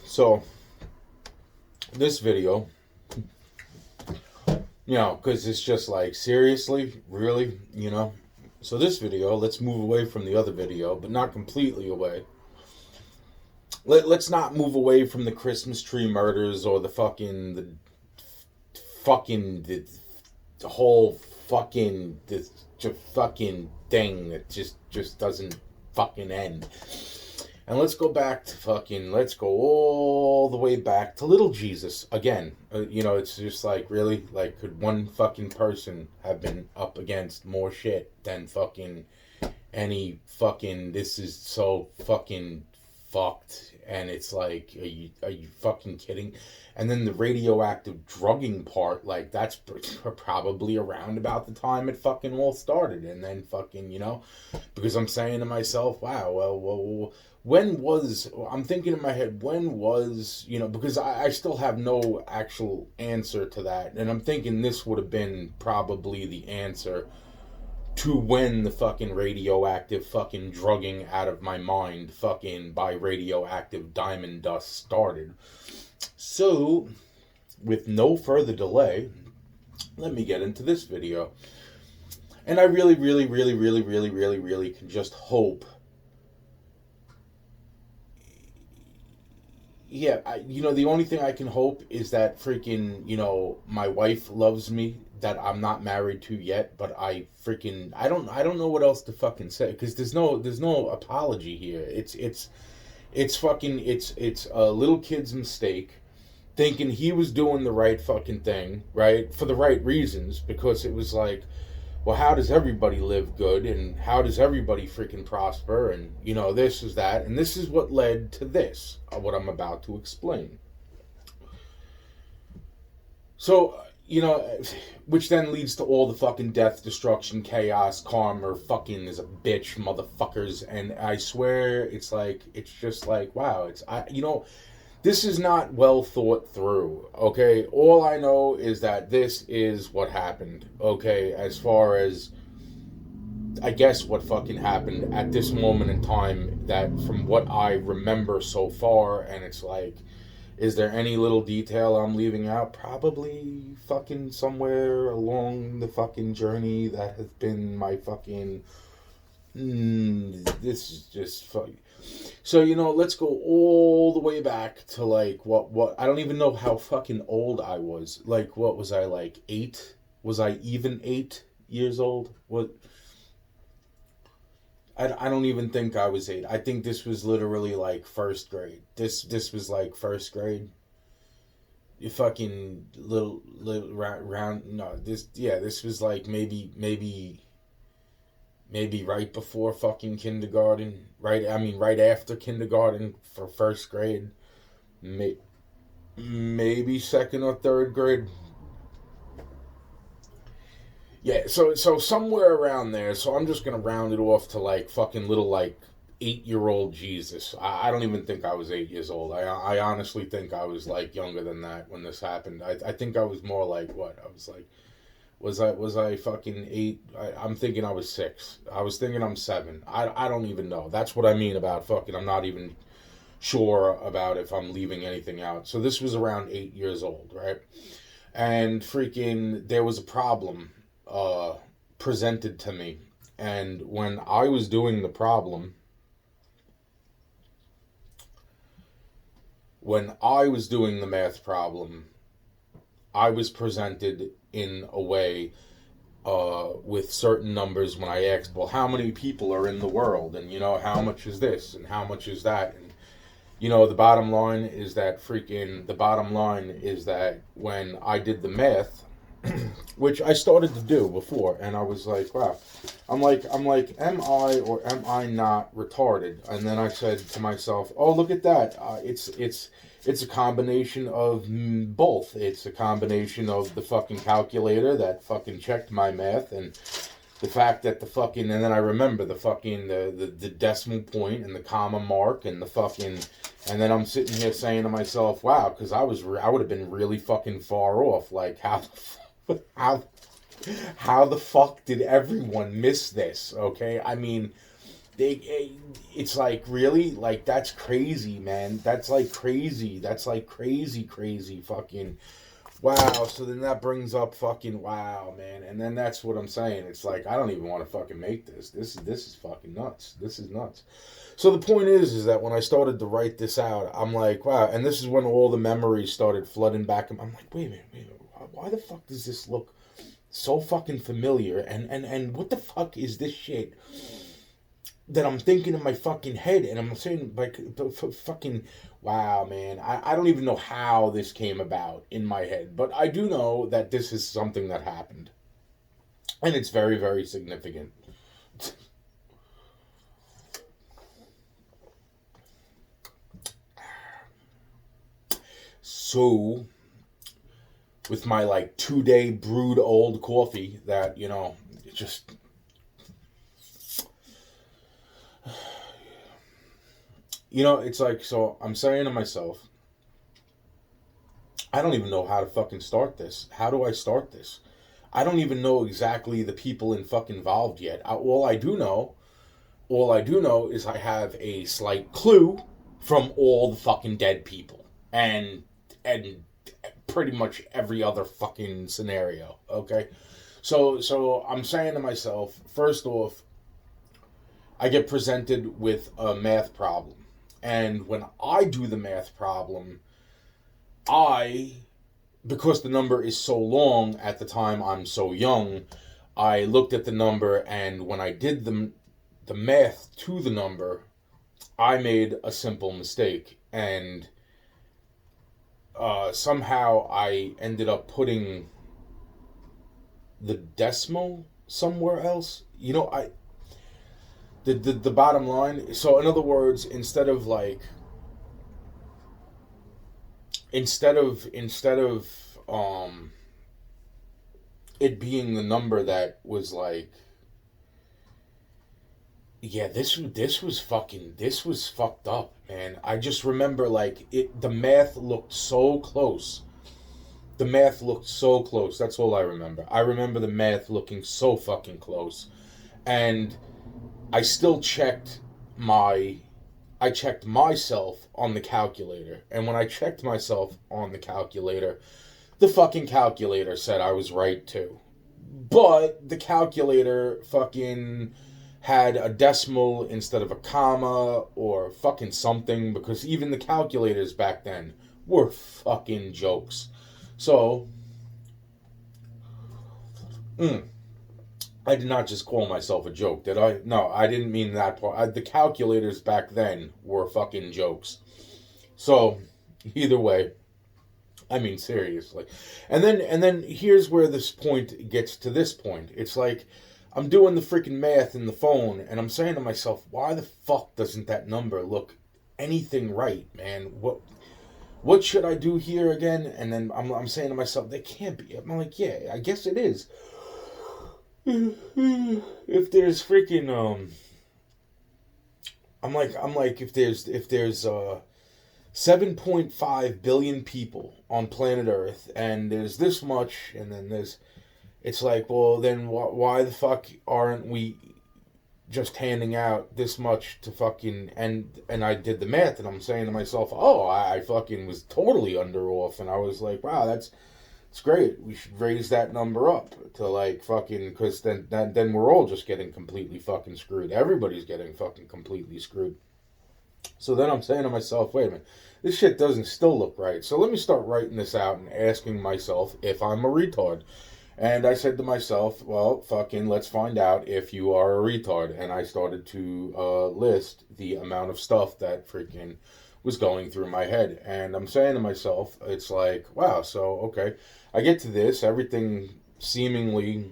So, this video, because it's just like, seriously? Really? So this video, let's move away from the other video, but not completely away. Let's not move away from the Christmas tree murders or the whole fucking thing that just doesn't fucking end. And let's go all the way back to little Jesus again. It's just like, really? Like, could one fucking person have been up against more shit than fucking any fucking, this is so fucking fucked. And it's like, are you fucking kidding? And then the radioactive drugging part, like, that's probably around about the time it fucking all started. And then because I'm saying to myself, wow, well, I'm thinking in my head, because I still have no actual answer to that. And I'm thinking this would have been probably the answer to when the fucking radioactive fucking drugging out of my mind fucking by radioactive diamond dust started. So, with no further delay, let me get into this video. And I really, really, really, really, really, really, really can just hope. Yeah, the only thing I can hope is that freaking, my wife loves me, that I'm not married to yet, but I don't know what else to fucking say, because there's no apology here. It's a little kid's mistake, thinking he was doing the right fucking thing, right, for the right reasons, because it was like, well, how does everybody live good, and how does everybody freaking prosper, and this is that, and this is what led to this, what I'm about to explain. So, which then leads to all the fucking death, destruction, chaos, karma, fucking is a bitch, motherfuckers, and I swear, it's just like, wow, this is not well thought through, okay? All I know is that this is what happened, okay? As far as, I guess, what fucking happened at this moment in time, that from what I remember so far, and it's like, is there any little detail I'm leaving out? Probably fucking somewhere along the fucking journey that has been my fucking... this is just funny. So, let's go all the way back to, like, what, I don't even know how fucking old I was. Like, what was I, like, 8? Was I even 8 years old? What? I don't even think I was 8. I think this was literally, like, first grade. This was, like, first grade. You fucking little round, no, this was, like, maybe right before fucking kindergarten, right? I mean, right after kindergarten for first grade, maybe second or third grade. Yeah, so somewhere around there. So I'm just gonna round it off to like fucking little like 8-year-old Jesus. I don't even think I was 8 years old. I honestly think I was like younger than that when this happened. I think I was more like what I was like. Was I fucking 8? I'm thinking I was 6. I was thinking I'm 7. I don't even know. That's what I mean about fucking. I'm not even sure about if I'm leaving anything out. So this was around 8 years old, right? And freaking, there was a problem presented to me. And when I was doing the problem, when I was doing the math problem, I was presented in a way with certain numbers when I asked, well, how many people are in the world? And, how much is this? And how much is that? And, the bottom line is that when I did the math, which I started to do before, and I was like, wow, I'm like, am I or am I not retarded? And then I said to myself, oh, look at that. It's a combination of both. It's a combination of the fucking calculator that fucking checked my math, and the fact that and then I remember the decimal point and the comma mark and the fucking, and then I'm sitting here saying to myself, wow, because I would have been really fucking far off. Like, how the fuck did everyone miss this? Okay, I mean, it's like, really, like, that's crazy, man. That's like crazy. That's like crazy fucking wow. So then that brings up fucking wow, man. And then that's what I'm saying. It's like, I don't even want to fucking make this. This is fucking nuts. This is nuts. So the point is that when I started to write this out, I'm like, wow. And this is when all the memories started flooding back. I'm like, wait a minute. Why the fuck does this look so fucking familiar? And what the fuck is this shit that I'm thinking in my fucking head? And I'm saying, like, fucking, wow, man. I don't even know how this came about in my head. But I do know that this is something that happened. And it's very, very significant. So, with my like 2-day brewed old coffee that, just, it's like, so I'm saying to myself, I don't even know how to fucking start this. How do I start this? I don't even know exactly the people involved yet. All I do know is I have a slight clue from all the fucking dead people. And pretty much every other fucking scenario, okay? So I'm saying to myself, first off, I get presented with a math problem. And when I do the math problem, because the number is so long at the time I'm so young, I looked at the number, and when I did the math to the number, I made a simple mistake. And somehow I ended up putting the decimal somewhere else. The bottom line. So in other words, instead of it being the number that was like, yeah, this was fucked up, man. I just remember, like, the math looked so close. The math looked so close. That's all I remember. I remember the math looking so fucking close. And I still checked myself on the calculator. And when I checked myself on the calculator, the fucking calculator said I was right too. But the calculator fucking had a decimal instead of a comma or fucking something, because even the calculators back then were fucking jokes. So, I did not just call myself a joke, did I? No, I didn't mean that part. The calculators back then were fucking jokes. So, either way, I mean, seriously. And then here's where this point gets to this point. It's like, I'm doing the freaking math in the phone, and I'm saying to myself, why the fuck doesn't that number look anything right, man? What should I do here again? And then I'm saying to myself, they can't be. I'm like, yeah, I guess it is. If there's freaking I'm like if there's 7.5 billion people on planet Earth, and there's this much, and then it's like, well, then why the fuck aren't we just handing out this much to fucking, and I did the math, and I'm saying to myself, oh, I fucking was totally under off, and I was like, wow, it's great. We should raise that number up to like fucking, because then we're all just getting completely fucking screwed. Everybody's getting fucking completely screwed. So then I'm saying to myself, wait a minute, this shit doesn't still look right. So let me start writing this out and asking myself if I'm a retard. And I said to myself, well, fucking, let's find out if you are a retard. And I started to list the amount of stuff that freaking was going through my head. And I'm saying to myself, it's like, wow, so, okay. I get to this, everything seemingly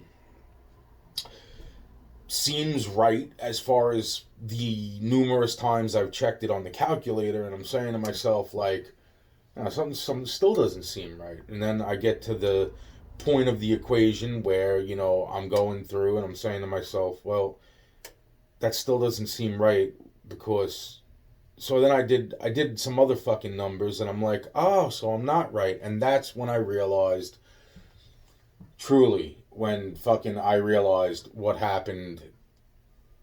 seems right as far as the numerous times I've checked it on the calculator, and I'm saying to myself, like, something still doesn't seem right. And then I get to the point of the equation where, I'm going through and I'm saying to myself, well, that still doesn't seem right, because so then I did some other fucking numbers, and I'm like, oh, so I'm not right. And that's when I realized, truly, when fucking I realized what happened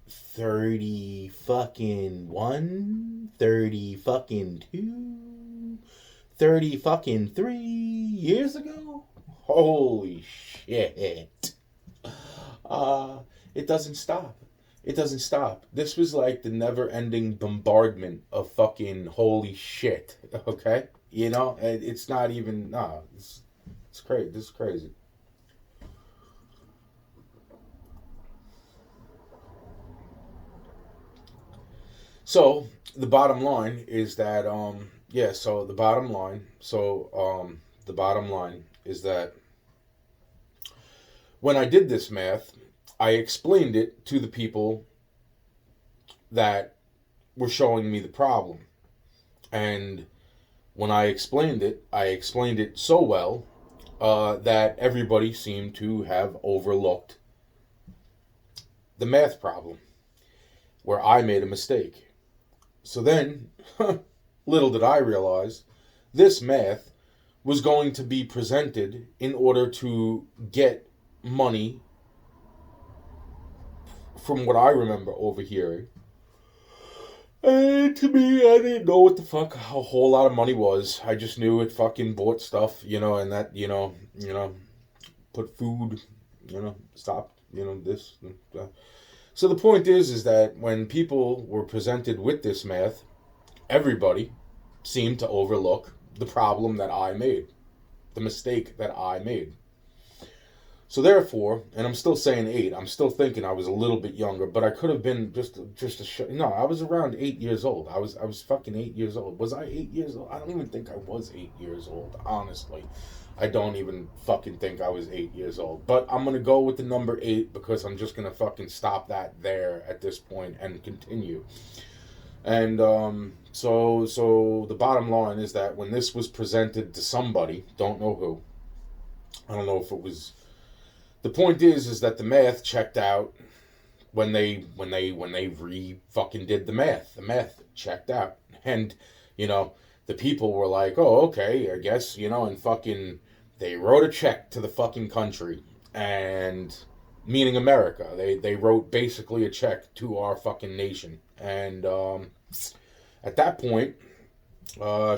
30 fucking 1, 30 fucking 2, 30 fucking 3 years ago? Holy shit. It doesn't stop. It doesn't stop. This was like the never-ending bombardment of fucking holy shit. Okay, you know, it's not even. No, it's crazy. This is crazy. So the bottom line is that yeah. So the bottom line is that when I did this math, I explained it to the people that were showing me the problem. And when I explained it so well that everybody seemed to have overlooked the math problem where I made a mistake. So then, little did I realize, this math was going to be presented in order to get money from what I remember overhearing. And to me, I didn't know what the fuck a whole lot of money was. I just knew it fucking bought stuff, you know, and that, put food, stopped, this. And that. So the point is that when people were presented with this math, everybody seemed to overlook the problem that I made, the mistake that I made. So therefore, and I'm still saying 8. I'm still thinking I was a little bit younger, but I could have been no. I was around 8 years old. I was fucking 8 years old. Was I 8 years old? I don't even think I was 8 years old. Honestly, I don't even fucking think I was 8 years old. But I'm gonna go with the number 8 because I'm just gonna fucking stop that there at this point and continue. And so the bottom line is that when this was presented to somebody, don't know who, I don't know if it was. The point is that the math checked out when they re fucking did the math. The math checked out, and the people were like, "Oh, okay, I guess," and fucking they wrote a check to the fucking country, and meaning America. They wrote basically a check to our fucking nation, and at that point,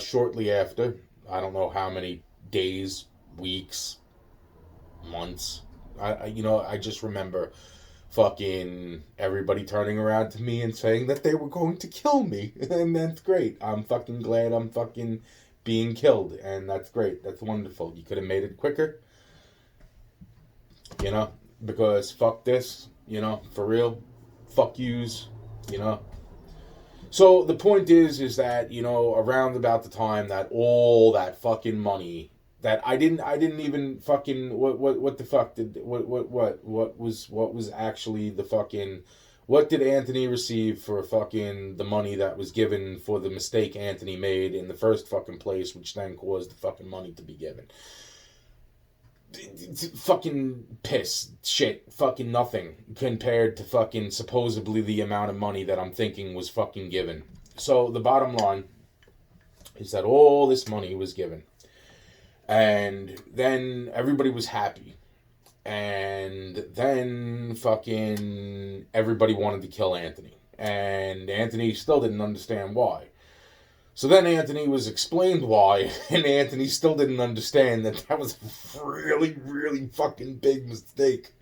shortly after, I don't know how many days, weeks, months. I just remember fucking everybody turning around to me and saying that they were going to kill me. And that's great. I'm fucking glad I'm fucking being killed. And that's great. That's wonderful. You could have made it quicker. Because fuck this, for real. Fuck yous, So the point is that, around about the time that all that fucking money that I didn't even fucking what the fuck did what was actually the fucking what did Anthony receive for fucking the money that was given for the mistake Anthony made in the first fucking place, which then caused the fucking money to be given? Fucking piss shit, fucking nothing compared to fucking supposedly the amount of money that I'm thinking was fucking given. So the bottom line is that all this money was given. And then everybody was happy. And then fucking everybody wanted to kill Anthony. And Anthony still didn't understand why. So then Anthony was explained why, and Anthony still didn't understand that was a really, really fucking big mistake.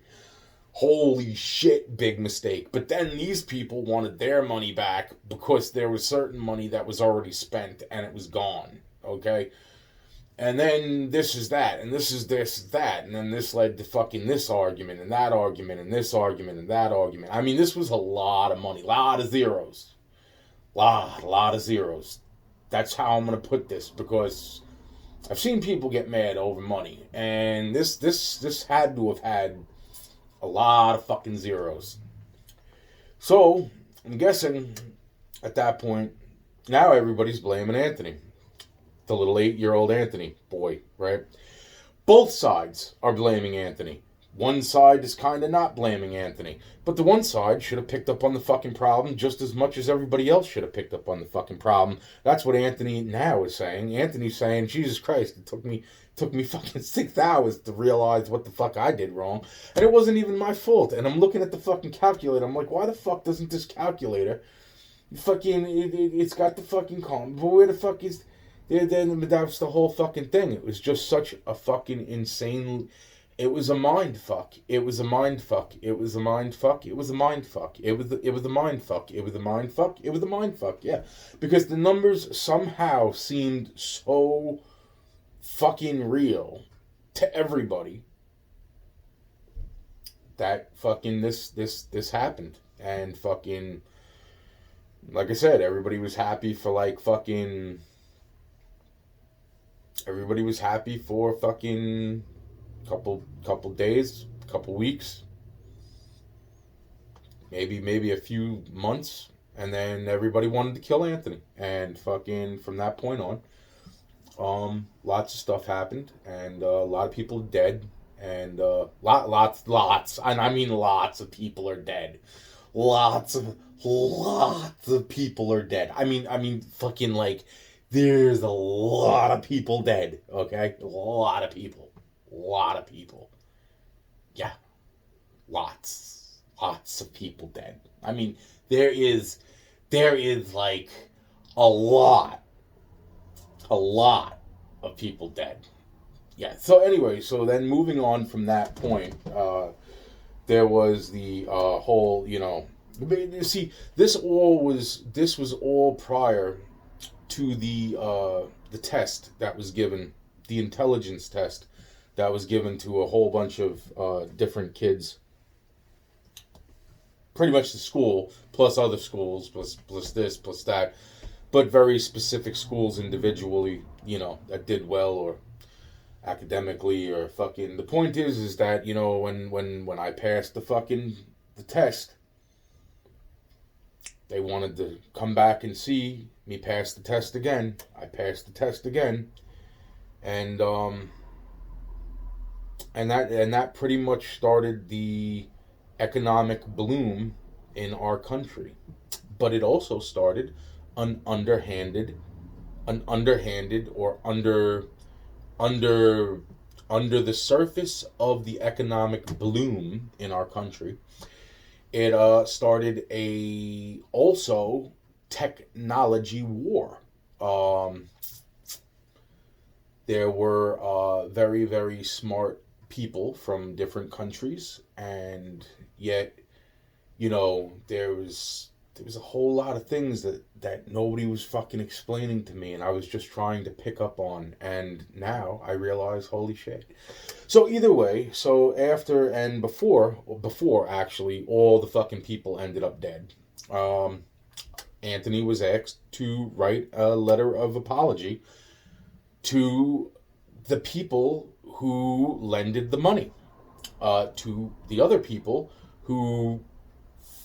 Holy shit, big mistake. But then these people wanted their money back because there was certain money that was already spent and it was gone. Okay? And then this is that, and this is this, that, and then this led to fucking this argument, and that argument, and this argument, and that argument. I mean, this was a lot of money, lot of zeros. Lot of zeros. That's how I'm going to put this, because I've seen people get mad over money, and this had to have had a lot of fucking zeros. So, I'm guessing, at that point, now everybody's blaming Anthony. The little 8-year-old Anthony boy, right? Both sides are blaming Anthony. one side is kind of not blaming Anthony. But the one side should have picked up on the fucking problem just as much as everybody else should have picked up on the fucking problem. That's what Anthony now is saying. Anthony's saying, Jesus Christ, it took me fucking 6 hours to realize what the fuck I did wrong. And it wasn't even my fault. And I'm looking at the fucking calculator. I'm like, why the fuck doesn't this calculator fucking, it's got the fucking column. But where the fuck is, then that's the whole fucking thing. It was just such a fucking insane, it was a mind fuck. It was a mind fuck. It was a mind fuck. It was a mind fuck. It was a mind fuck. It was a mind fuck. It was a mind fuck. Yeah. Because the numbers somehow seemed so fucking real to everybody that fucking this happened. And fucking, like I said, everybody was happy for like fucking, everybody was happy for fucking couple days, couple weeks, maybe a few months, and then everybody wanted to kill Anthony. And fucking from that point on, lots of stuff happened, and a lot of people dead, and lots, and I mean lots of people are dead. Lots of people are dead. I mean fucking like, there's a lot of people dead, okay? A lot of people. Yeah. Lots of people dead. I mean, there is like a lot of people dead. Yeah. So anyway, so then moving on from that point, there was the whole, you know, see, this was all prior to the test that was given, the intelligence test that was given to a whole bunch of different kids. Pretty much the school, plus other schools, plus this, plus that, but very specific schools individually, you know, that did well or academically or fucking. The point is that, you know, when I passed the test, they wanted to come back and see me pass the test again. I passed the test again, and that pretty much started the economic bloom in our country. But it also started an underhanded or under the surface of the economic bloom in our country. It started a also technology war. There were very, very smart people from different countries, and yet, you know, there was a whole lot of things that nobody was fucking explaining to me, and I was just trying to pick up on, and now I realize, holy shit. So either way, so after and before actually, all the fucking people ended up dead. Anthony was asked to write a letter of apology to the people who lended the money, to the other people who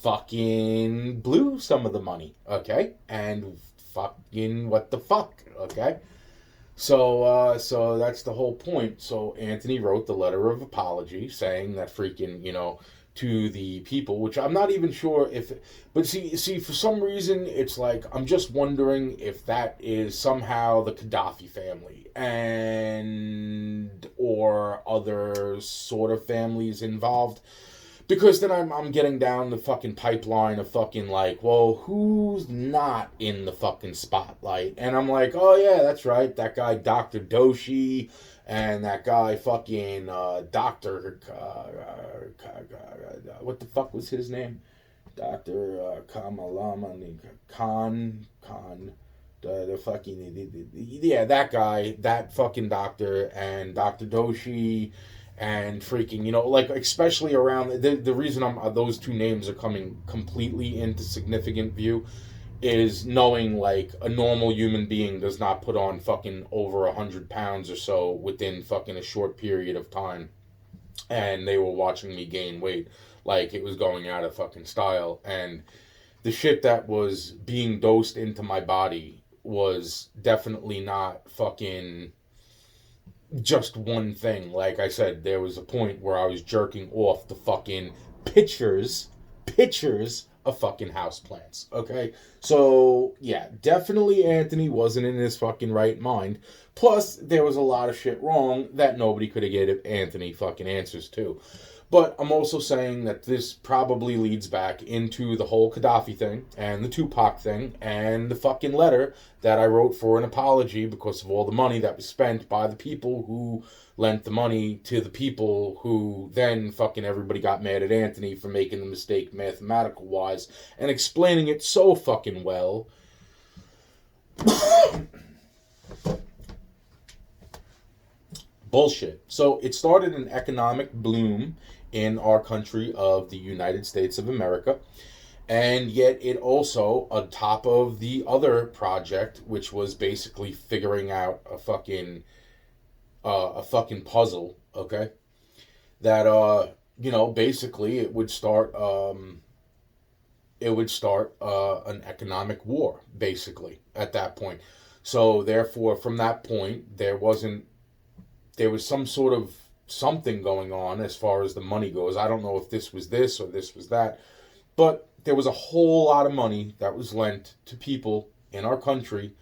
fucking blew some of the money, okay? And fucking what the fuck, okay? So that's the whole point. So Anthony wrote the letter of apology saying that freaking, you know, to the people, which I'm not even sure if, but see, for some reason, it's like, I'm just wondering if that is somehow the Gaddafi family and, or other sort of families involved, because then I'm getting down the fucking pipeline of fucking like, well, who's not in the fucking spotlight? And I'm like, oh yeah, that's right, that guy Dr. Doshi, and that guy fucking Dr. What the fuck was his name? Dr. Kamalama Khan, the fucking, yeah, that guy, that fucking doctor, and Dr. Doshi, and freaking, you know, like, especially around, the reason those two names are coming completely into significant view is knowing, like, a normal human being does not put on fucking over 100 pounds or so within fucking a short period of time. And they were watching me gain weight like it was going out of fucking style. And the shit that was being dosed into my body was definitely not fucking just one thing. Like I said, there was a point where I was jerking off the fucking pictures of fucking houseplants. Okay? So, yeah, definitely Anthony wasn't in his fucking right mind. Plus, there was a lot of shit wrong that nobody could have given Anthony fucking answers to. But I'm also saying that this probably leads back into the whole Gaddafi thing and the Tupac thing and the fucking letter that I wrote for an apology because of all the money that was spent by the people who lent the money to the people who then fucking everybody got mad at Anthony for making the mistake mathematical wise and explaining it so fucking well. Bullshit. So it started an economic bloom in our country of the United States of America. And yet it also, on top of the other project, which was basically figuring out a fucking puzzle, okay? That basically it would start an economic war, basically, at that point. So therefore, from that point, there was some sort of something going on as far as the money goes. I don't know if this was this or this was that, but there was a whole lot of money that was lent to people in our country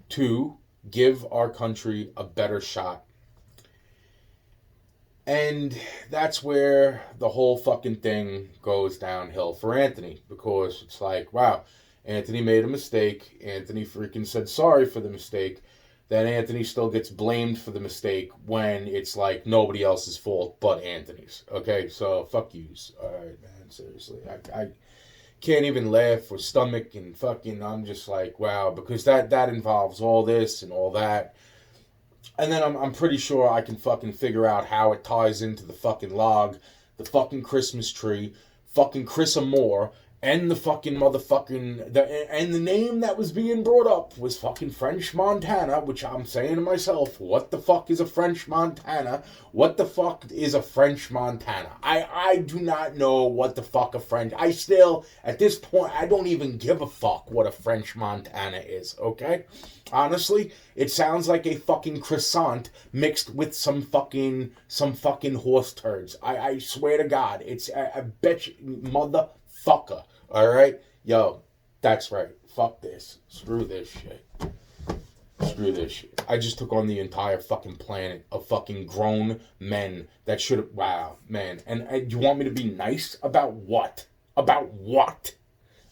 to give our country a better shot. And that's where the whole fucking thing goes downhill for Anthony, because it's like, wow, Anthony made a mistake. Anthony freaking said sorry for the mistake. Then Anthony still gets blamed for the mistake when it's like nobody else's fault but Anthony's. Okay, so fuck yous. Alright, man, seriously. I can't even laugh or stomach and fucking, I'm just like, wow, because that involves all this and all that. And then I'm pretty sure I can fucking figure out how it ties into the fucking log, the fucking Christmas tree, fucking Chris Amore, and the fucking motherfucking... And the name that was being brought up was fucking French Montana, which I'm saying to myself, what the fuck is a French Montana? What the fuck is a French Montana? I do not know what the fuck a French... I still, at this point, I don't even give a fuck what a French Montana is, okay? Honestly, it sounds like a fucking croissant mixed with some fucking horse turds. I swear to God, it's... I bet you, motherfucker. Alright? Yo, that's right. Fuck this. Screw this shit. Screw this shit. I just took on the entire fucking planet of fucking grown men that should have... Wow, man. And you want me to be nice about what? About what?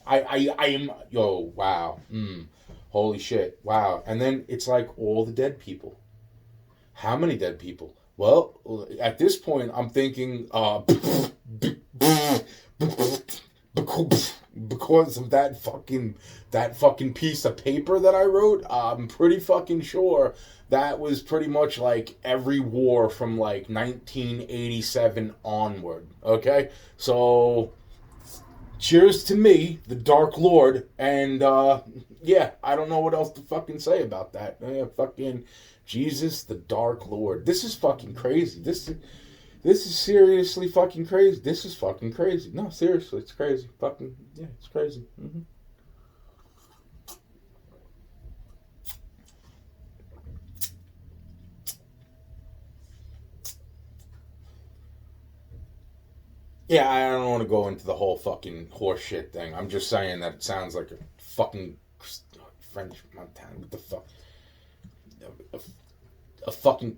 I am... Yo, wow. Holy shit. Wow. And then it's like all the dead people. How many dead people? Well, at this point, I'm thinking... because of that fucking piece of paper that I wrote, I'm pretty fucking sure that was pretty much like every war from like 1987 onward. Okay? So, cheers to me, the Dark Lord, and yeah, I don't know what else to fucking say about that. Fucking Jesus, the Dark Lord. This is fucking crazy. This is seriously fucking crazy. This is fucking crazy. No, seriously, it's crazy. Fucking, yeah, it's crazy. Yeah, I don't want to go into the whole fucking horse shit thing. I'm just saying that it sounds like a fucking French Montana. What the fuck? A fucking...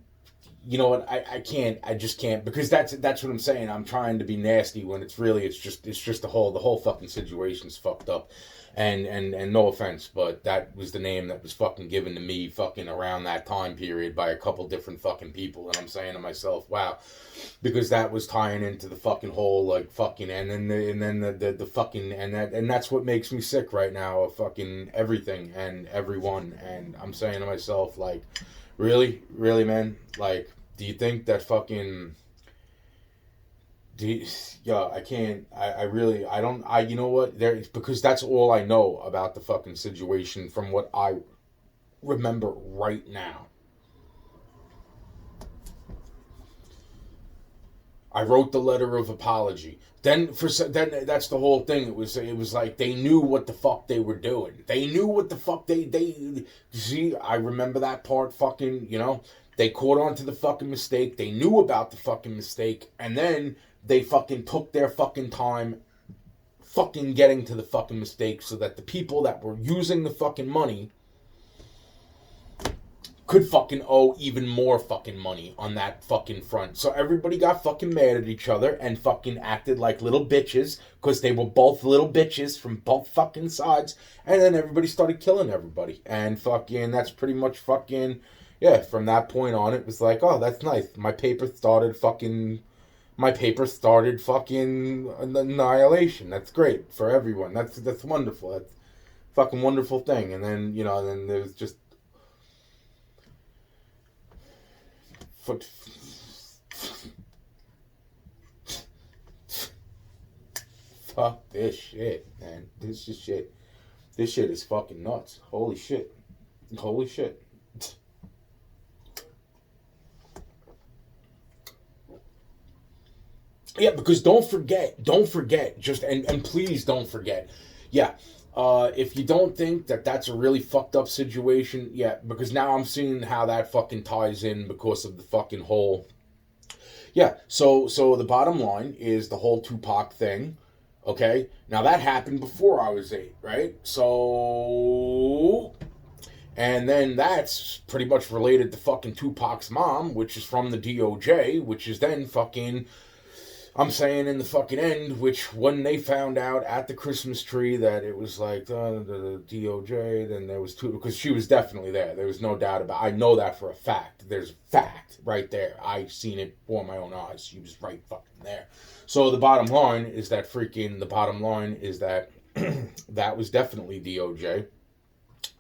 You know what? I can't. I just can't, because that's what I'm saying. I'm trying to be nasty when it's just the whole fucking situation's fucked up, and no offense, but that was the name that was fucking given to me fucking around that time period by a couple different fucking people, and I'm saying to myself, wow, because that was tying into the fucking whole like fucking and then the fucking and that's what makes me sick right now of fucking everything and everyone, and I'm saying to myself like. Really, man? Like, do you think that fucking... I can't... you know what? Because that's all I know about the fucking situation from what I remember right now. I wrote the letter of apology. Then that's the whole thing. It was like they knew what the fuck they were doing. They knew what the fuck they see. I remember that part. Fucking, They caught on to the fucking mistake. They knew about the fucking mistake. And then they fucking took their fucking time fucking getting to the fucking mistake so that the people that were using the fucking money could fucking owe even more fucking money on that fucking front. So everybody got fucking mad at each other and fucking acted like little bitches because they were both little bitches from both fucking sides. And then everybody started killing everybody. And fucking that's pretty much fucking, yeah, from that point on it was like, oh, that's nice. My paper started fucking annihilation. That's great for everyone. That's wonderful. That's a fucking wonderful thing. And then, you know, then there's just fuck this shit, man. This is shit. This shit is fucking nuts. Holy shit. Holy shit. Yeah, because don't forget, just, and please don't forget, yeah, if you don't think that that's a really fucked up situation, yeah, because now I'm seeing how that fucking ties in because of the fucking whole, yeah, so the bottom line is the whole Tupac thing, okay, now that happened before I was 8, right, so, and then that's pretty much related to fucking Tupac's mom, which is from the DOJ, which is then fucking, I'm saying in the fucking end, which when they found out at the Christmas tree that it was like the DOJ, then there was two, because she was definitely there. There was no doubt about it. I know that for a fact. There's a fact right there. I've seen it before my own eyes. She was right fucking there. So the bottom line is that that was definitely DOJ.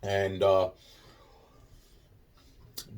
And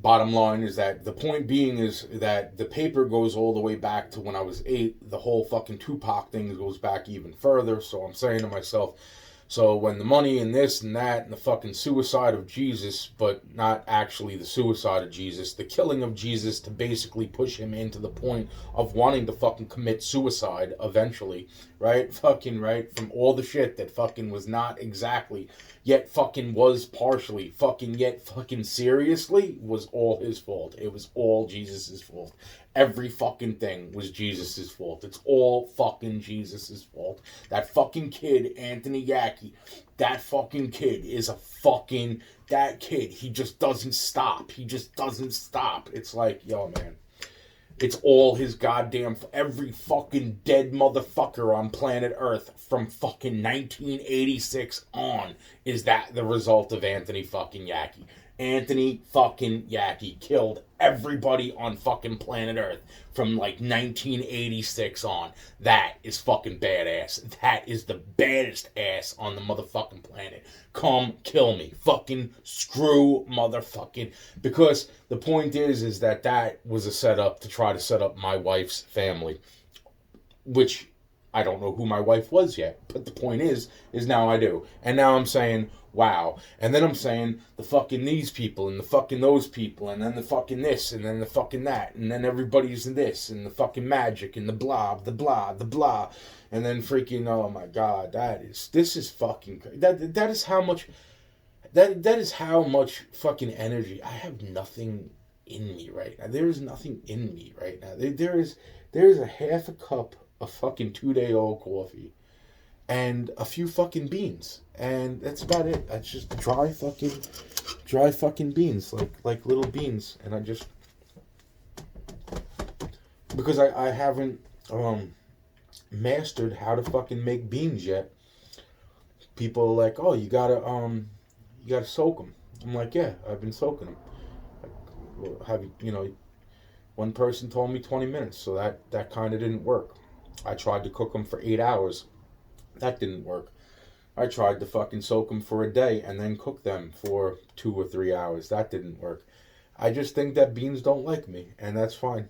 bottom line is that the point being is that the paper goes all the way back to when I was 8. The whole fucking Tupac thing goes back even further. So I'm saying to myself, so when the money and this and that and the fucking suicide of Jesus, but not actually the suicide of Jesus, the killing of Jesus to basically push him into the point of wanting to fucking commit suicide eventually, right? Fucking right, from all the shit that fucking was not exactly, yet fucking was partially, fucking yet fucking seriously was all his fault. It was all Jesus's fault. Every fucking thing was Jesus's fault. It's all fucking Jesus's fault. That fucking kid, Anthony Yaki, that fucking kid is a fucking, that kid, he just doesn't stop. He just doesn't stop. It's like, yo, man, it's all his goddamn, every fucking dead motherfucker on planet Earth from fucking 1986 on is that the result of Anthony fucking Yaki. Anthony fucking Yaki killed everybody on fucking planet Earth from like 1986 on. That is fucking badass. That is the baddest ass on the motherfucking planet. Come kill me. Fucking screw motherfucking. Because the point is that was a setup to try to set up my wife's family. Which I don't know who my wife was yet. But the point is now I do. And now I'm saying, wow. And then I'm saying the fucking these people and the fucking those people and then the fucking this and then the fucking that and then everybody's in this and the fucking magic and the blah, the blah, the blah. And then freaking, oh my God, this is fucking, that is how much, that is how much fucking energy. I have nothing in me right now. There is nothing in me right now. There is a half a cup of fucking 2-day-old coffee and a few fucking beans, and that's about it. That's just dry fucking beans, like little beans, and I just, because I haven't mastered how to fucking make beans yet. People are like, oh, you gotta soak them. I'm like, yeah, I've been soaking them. Like, well, have you, one person told me 20 minutes, so that kind of didn't work. I tried to cook them for 8 hours. That didn't work. I tried to fucking soak them for a day and then cook them for 2 or 3 hours. That didn't work. I just think that beans don't like me, and that's fine.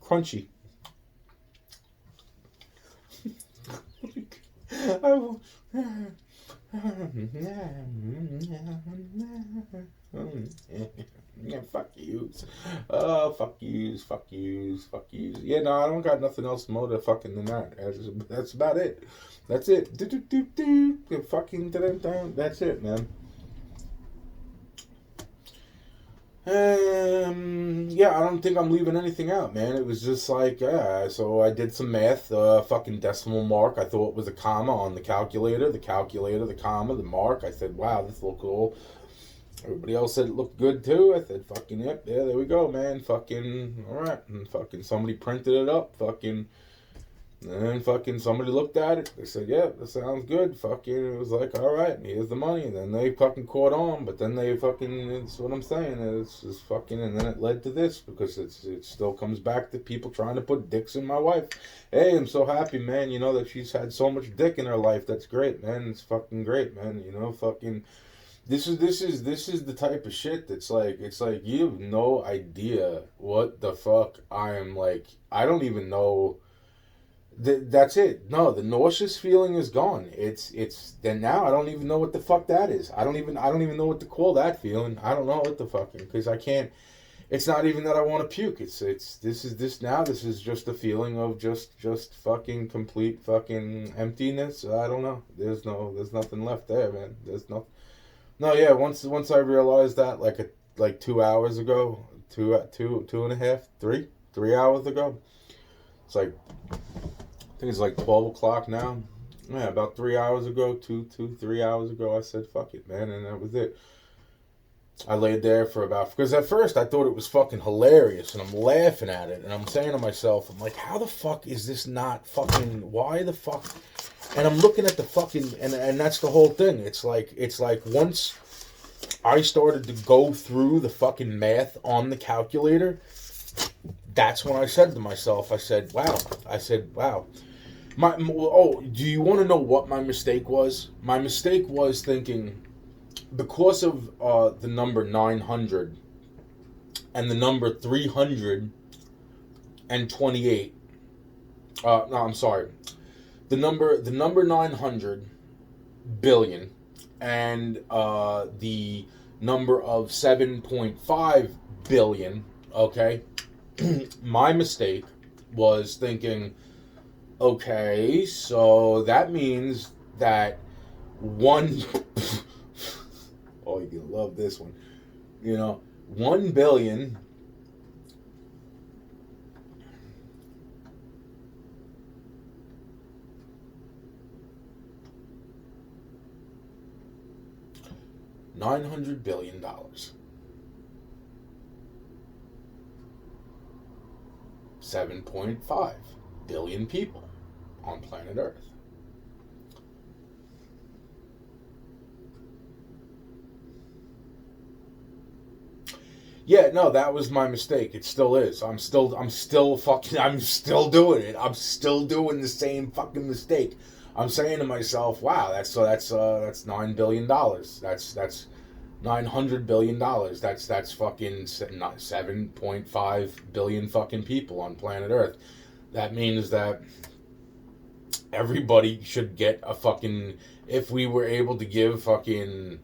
Crunchy. Yeah, fuck yous. Fuck yous. Yeah, no, I don't got nothing else more to fucking than that. That's about it. That's it. Fucking, that's it, man. Yeah, I don't think I'm leaving anything out, man. It was just like, yeah, so I did some math, fucking decimal mark. I thought it was a comma on the calculator, the comma, the mark. I said, wow, this looks cool. Everybody else said it looked good too. I said, fucking, yep, yeah, there we go, man. Fucking, alright. And fucking somebody printed it up, fucking. And then fucking somebody looked at it. They said, yeah, that sounds good. Fucking, it was like, all right, here's the money. And then they fucking caught on. But then they fucking, it's what I'm saying. It's just fucking, and then it led to this because it still comes back to people trying to put dicks in my wife. Hey, I'm so happy, man. You know that she's had so much dick in her life. That's great, man. It's fucking great, man. You know, fucking. This is the type of shit that's like, it's like you have no idea what the fuck I am like. I don't even know. That's it. No, the nauseous feeling is gone. It's then now I don't even know what the fuck that is. I don't even know what to call that feeling. I don't know what the fucking, because I can't. It's not even that I want to puke. This is just a feeling of just fucking complete fucking emptiness. I don't know. There's nothing left there, man. There's no. No, yeah. Once I realized that like 2 hours ago, two and a half, 3 hours ago. It's like, I think it's like 12 o'clock now. Yeah, about 3 hours ago, 3 hours ago, I said, fuck it, man, and that was it. I laid there for about, because at first I thought it was fucking hilarious, and I'm laughing at it, and I'm saying to myself, I'm like, how the fuck is this not fucking, why the fuck? And I'm looking at the fucking, and that's the whole thing. It's like once I started to go through the fucking math on the calculator, that's when I said to myself, I said, wow. Do you want to know what my mistake was? My mistake was thinking, because of the number 900 and the number 328. No, I'm sorry. The number 900 billion and the number of 7.5 billion. Okay, my mistake was thinking, okay, so that means that one. Oh, you're gonna love this one. 1 billion. $900 billion. 7.5 billion people on planet Earth. Yeah, no, that was my mistake. It still is. I'm still doing it. I'm still doing the same fucking mistake. I'm saying to myself, wow, that's $9 billion. That's $900 billion. That's fucking 7.5 billion fucking people on planet Earth. That means that everybody should get a fucking, if we were able to give fucking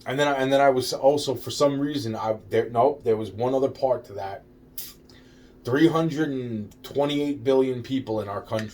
and then I was also, for some reason, there was one other part to that. 328 billion people in our country.